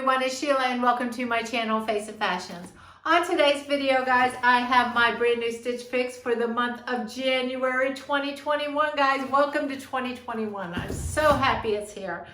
everyone, it's Sheila and welcome to my channel, Face of Fashions. On today's video, guys, I have my brand new Stitch Fix for the month of January 2021, guys. Welcome to 2021. I'm so happy it's here.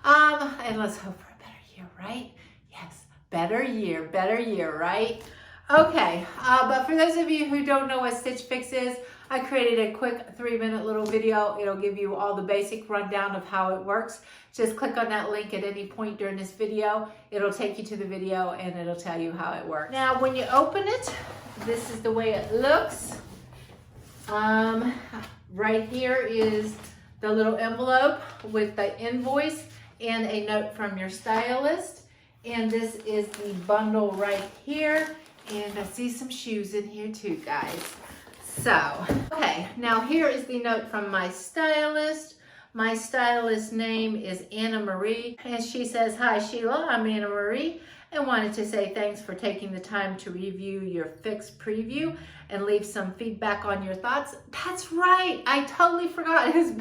And let's hope for a better year, right? Yes, better year, right? Okay, but for those of you who don't know what Stitch Fix is, I created a quick 3-minute little video. It'll give you all the basic rundown of how it works. Just click on that link at any point during this video. It'll take you to the video and it'll tell you how it works. Now, when you open it, this is the way it looks. Right here is the little envelope with the invoice and a note from your stylist. And this is the bundle right here. And I see some shoes in here too, guys. So, okay, now here is the note from my stylist. My stylist's name is Anna Marie, and she says, "Hi Sheila, I'm Anna Marie, and wanted to say thanks for taking the time to review your Fix preview and leave some feedback on your thoughts." That's right, I totally forgot. It's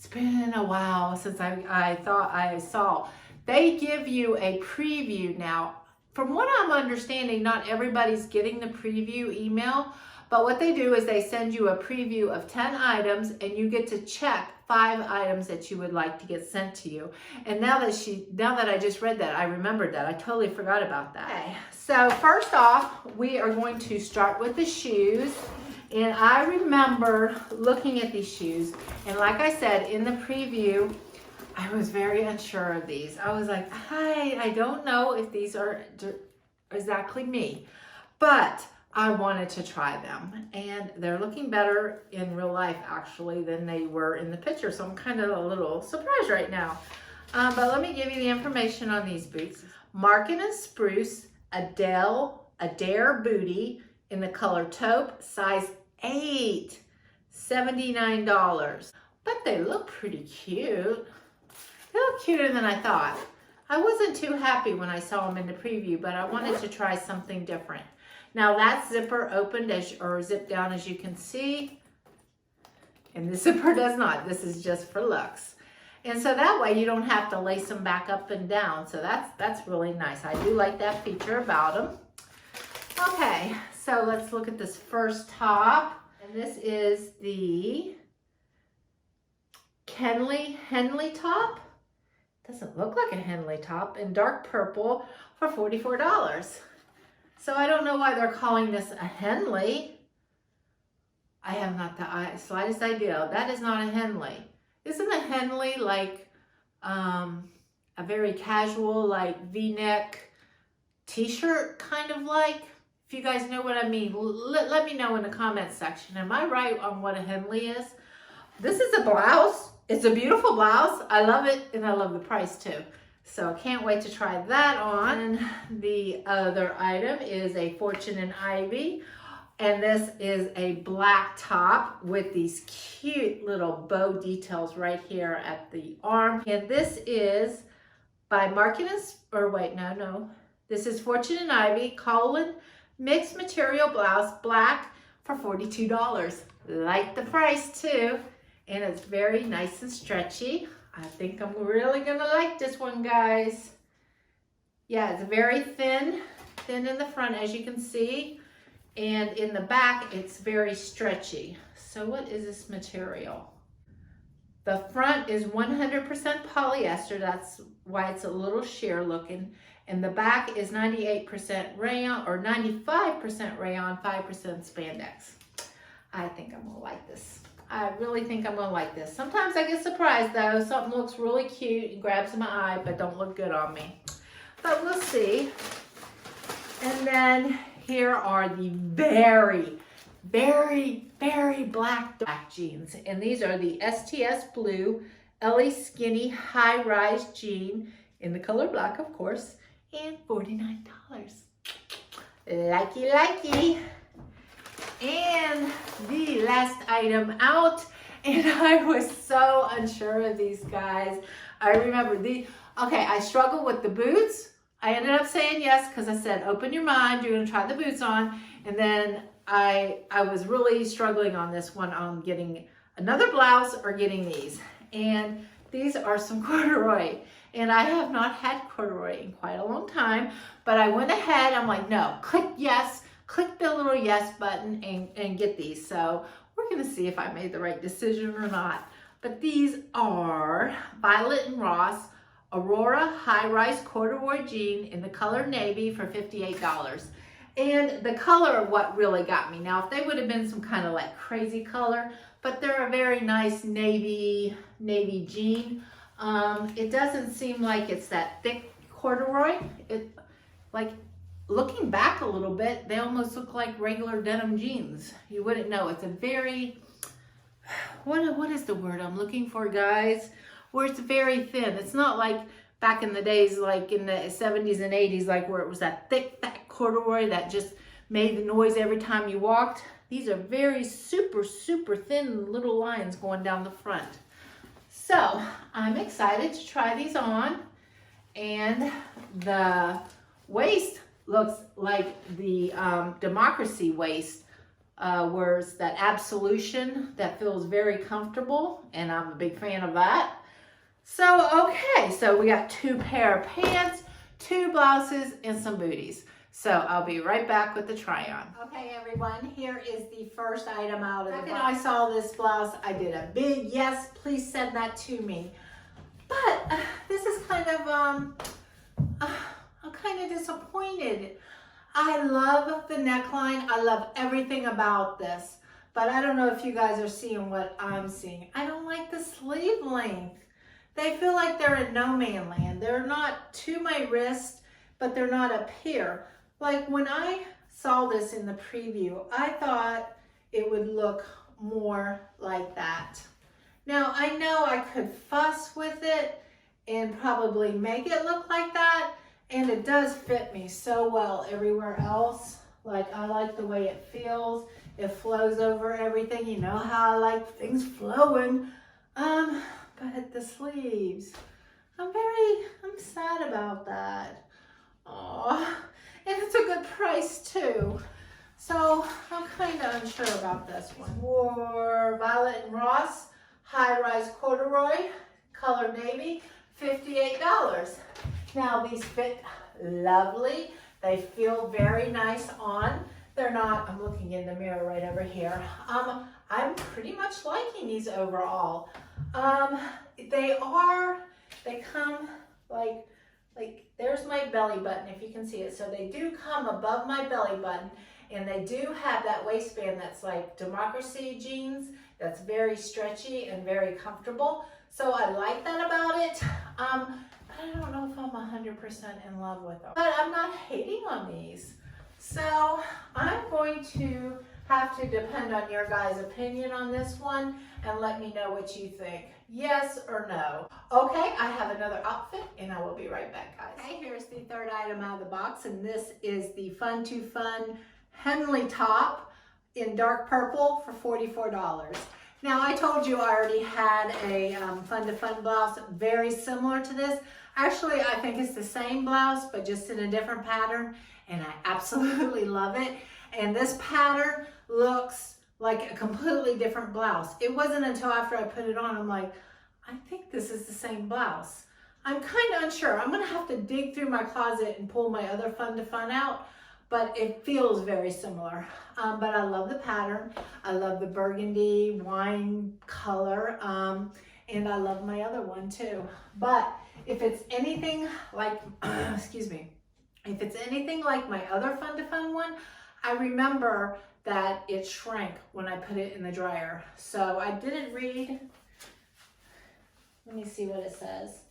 been a while since I thought I saw. They give you a preview now. From what I'm understanding, not everybody's getting the preview email. But what they do is they send you a preview of 10 items and you get to check 5 items that you would like to get sent to you. And now that I just read that, I remembered that. I totally forgot about that. Okay, so first off, we are going to start with the shoes. And I remember looking at these shoes. And like I said, in the preview, I was very unsure of these. I was like, I don't know if these are exactly me. But I wanted to try them, and they're looking better in real life actually than they were in the picture, so I'm kind of a little surprised right now. But let me give you the information on these boots. Market and Spruce Adair bootie in the color taupe, size 8, $79. But they look pretty cute. They look cuter than I thought. I wasn't too happy when I saw them in the preview, but I wanted to try something different. Now that zipper opened or zipped down, as you can see, and the zipper does not. This is just for looks. And so that way you don't have to lace them back up and down. So that's really nice. I do like that feature about them. Okay, so let's look at this first top. And this is the Kearney Henley top. Doesn't look like a Henley top, in dark purple for $44. So I don't know why they're calling this a Henley. I have not the slightest idea. That is not a Henley. Isn't a Henley like a very casual, like V-neck t-shirt kind of like? If you guys know what I mean, let me know in the comments section. Am I right on what a Henley is? This is a blouse. It's a beautiful blouse. I love it, and I love the price too. So can't wait to try that on. And the other item is a Fortune and Ivy. And this is a black top with these cute little bow details right here at the arm. And this is by This is Fortune and Ivy Collyn mixed material blouse, black, for $42. Like the price too. And it's very nice and stretchy. I think I'm really gonna like this one, guys. Yeah, it's very thin in the front, as you can see. And in the back, it's very stretchy. So what is this material? The front is 100% polyester. That's why it's a little sheer looking. And the back is 98% rayon, or 95% rayon, 5% spandex. I think I'm gonna like this. I really think I'm gonna like this. Sometimes I get surprised though. Something looks really cute and grabs my eye, but don't look good on me. But we'll see. And then here are the very, very, very black jeans. And these are the STS Blue Ellie Skinny High Rise Jean in the color black, of course, and $49. Likey. And the last item out, and I was so unsure of these, guys. I remember I struggled with the boots. I ended up saying yes because I said, open your mind, you're gonna try the boots on. And then I was really struggling on this one on getting another blouse or getting these. And these are some corduroy. And I have not had corduroy in quite a long time, but I went ahead, I'm like, no, click yes, click the little yes button and get these. So we're gonna see if I made the right decision or not. But these are Violet and Ross Aurora high-rise corduroy jean in the color navy for $58. And the color of what really got me. Now, if they would have been some kind of like crazy color, but they're a very nice navy jean. It doesn't seem like it's that thick corduroy. Like looking back a little bit, they almost look like regular denim jeans. You wouldn't know. It's a very, what is the word I'm looking for, guys? Where it's very thin. It's not like back in the days, like in the 70s and 80s, like where it was that thick, fat corduroy that just made the noise every time you walked. These are very super, super thin little lines going down the front. So I'm excited to try these on. And the waist looks like the Democracy waist, where it's that absolution that feels very comfortable, and I'm a big fan of that. So, okay, so we got 2 pair of pants, 2 blouses, and some booties. So I'll be right back with the try on. Okay, everyone, here is the first item out of the box. After I saw this blouse, I did a big yes, please send that to me. But this is kind of, I'm kind of disappointed. I love the neckline. I love everything about this. But I don't know if you guys are seeing what I'm seeing. I don't like the sleeve length. They feel like they're in no man land. They're not to my wrist, but they're not up here. Like when I saw this in the preview, I thought it would look more like that. Now I know I could fuss with it and probably make it look like that, and it does fit me so well everywhere else. Like I like the way it feels. It flows over everything. You know how I like things flowing. But the sleeves, I'm sad about that. Oh, and it's a good price too. So I'm kind of unsure about this one. For Violet and Ross, high-rise corduroy, color navy, $58. Now these fit lovely. They feel very nice on. They're not, I'm looking in the mirror right over here. I'm pretty much liking these overall. They come like there's my belly button, if you can see it. So they do come above my belly button, and they do have that waistband that's like Democracy jeans, that's very stretchy and very comfortable. So I like that about it. But I don't know if I'm 100% in love with them. But I'm not hating on these. So I'm going to have to depend on your guys' opinion on this one and let me know what you think. Yes or no. Okay, I have another outfit and I will be right back, guys. Okay, here's the third item out of the box, and this is the Fun to Fun Henley top in dark purple for $44. Now I told you I already had a Fun to Fun blouse very similar to this. Actually, I think it's the same blouse, but just in a different pattern, and I absolutely love it. And this pattern looks like a completely different blouse. It wasn't until after I put it on, I'm like, I think this is the same blouse. I'm kind of unsure. I'm gonna have to dig through my closet and pull my other Fun to Fun out, but it feels very similar. But I love the pattern. I love the burgundy wine color, and I love my other one too. But if it's anything like, excuse me, if it's anything like my other Fun to Fun one, I remember that it shrank when I put it in the dryer. So I didn't read, let me see what it says.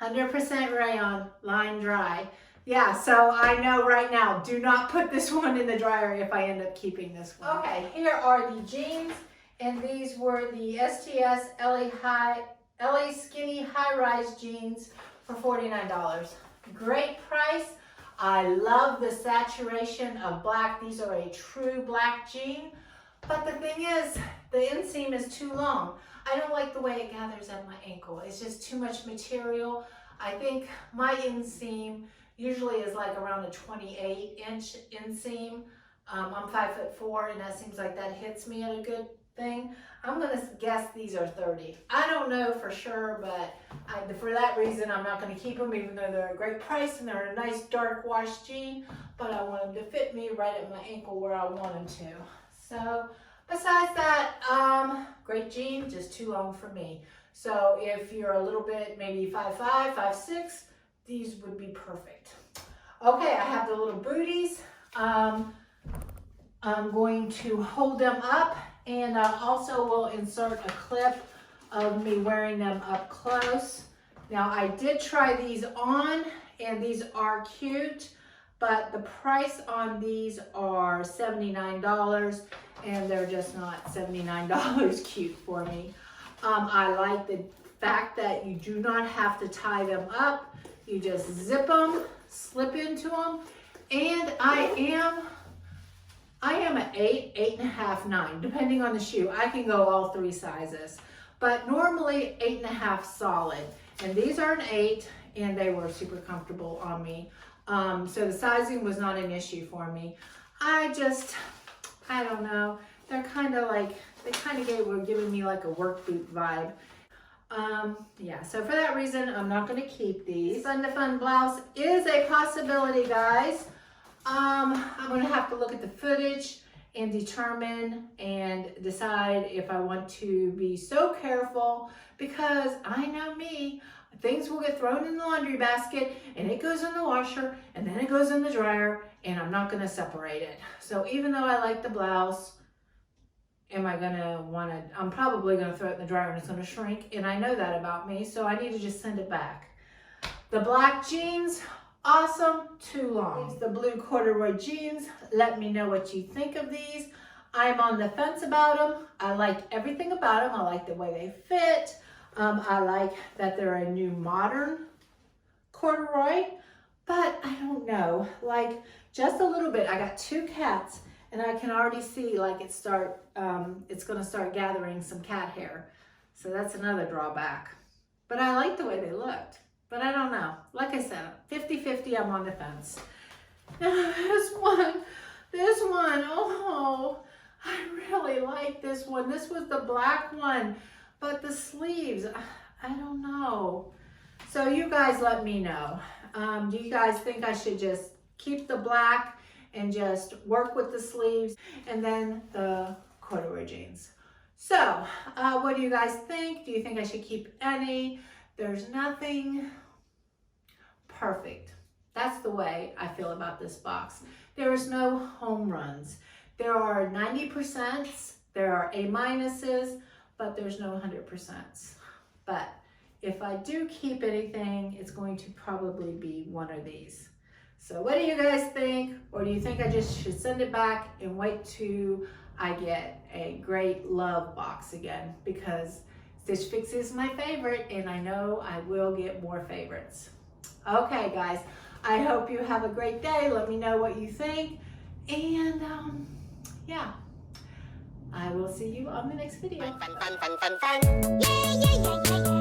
100% rayon, line dry. Yeah, so I know right now, do not put this one in the dryer if I end up keeping this one. Okay, here are the jeans, and these were the STS Ellie skinny high-rise jeans for $49. Great price. I love the saturation of black. These are a true black jean, but the thing is, the inseam is too long. I don't like the way it gathers at my ankle. It's just too much material. I think my inseam usually is like around a 28-inch inseam. I'm 5'4", and that seems like that hits me at a good thing. I'm gonna guess these are 30. I don't know for sure, but for that reason, I'm not gonna keep them, even though they're a great price and they're a nice dark wash jean, but I want them to fit me right at my ankle where I want them to. So besides that, great jean, just too long for me. So if you're a little bit, maybe 5'5", 5'6", these would be perfect. Okay, I have the little booties. I'm going to hold them up, and I also will insert a clip of me wearing them up close. Now I did try these on, and these are cute, but the price on these are $79, and they're just not $79 cute for me. I like the fact that you do not have to tie them up. You just zip them, slip into them, and I am an 8, 8.5, 9, depending on the shoe. I can go all 3 sizes, but normally 8.5 solid. And these are an 8, and they were super comfortable on me. So the sizing was not an issue for me. I don't know. They're kind of like, were giving me like a work boot vibe. Yeah, so for that reason, I'm not going to keep these. Fun to Fun blouse is a possibility, guys. I'm going to have to look at the footage and determine and decide if I want to be so careful, because I know me, things will get thrown in the laundry basket and it goes in the washer and then it goes in the dryer, and I'm not going to separate it. So even though I like the blouse, I'm probably going to throw it in the dryer and it's going to shrink, and I know that about me, so I need to just send it back. The black jeans, awesome, too long. The blue corduroy jeans, let me know what you think of these. I'm on the fence about them. I like everything about them. I like the way they fit. I like that they're a new modern corduroy, but I don't know, like just a little bit. I got 2 cats, and I can already see like it's gonna start gathering some cat hair. So that's another drawback. But I like the way they looked. But I don't know. Like I said, 50-50, I'm on the fence. Now this one, oh, I really like this one. This was the black one, but the sleeves, I don't know. So you guys let me know. Do you guys think I should just keep the black and just work with the sleeves and then the corduroy jeans? So what do you guys think? Do you think I should keep any? There's nothing perfect. That's the way I feel about this box. There is no home runs. There are 90%, there are A-minuses, but there's no 100%. But if I do keep anything, it's going to probably be one of these. So what do you guys think? Or do you think I just should send it back and wait till I get a great love box again? Because Stitch Fix is my favorite, and I know I will get more favorites. Okay, guys, I hope you have a great day. Let me know what you think. And yeah, I will see you on the next video. Fun, fun, fun, fun, fun. Yeah, yeah, yeah, yeah, yeah.